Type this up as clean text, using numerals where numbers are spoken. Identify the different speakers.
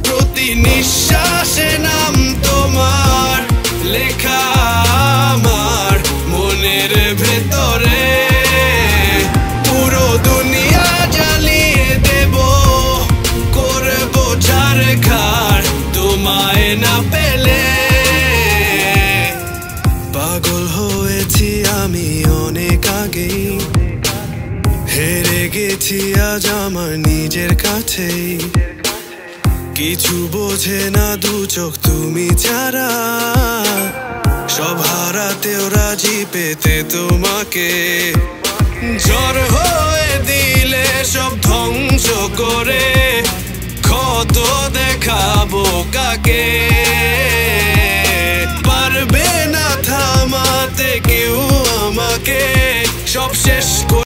Speaker 1: প্রতি নিঃশ্বাসে নাম তোমার লেখা আমার মনের ভেতরে। পুরো দুনিয়া জ্বালিয়ে দেব, করব ছারখার তোমায় না পেলে। পাগল হয়েছি আমি অনেক আগেই, হেরে গেছি আজ আমার নিজের কাছেই। কিছু বোঝে না দু চোখ তুমি ছাড়া, সব হারাতেও রাজি পেতে তোমাকে। ঝড় হয়ে দিলে সব ধ্বংস করে, ক্ষত দেখাবো কাকে? পারবে না থামাতে কেউ আমাকে, সব শেষ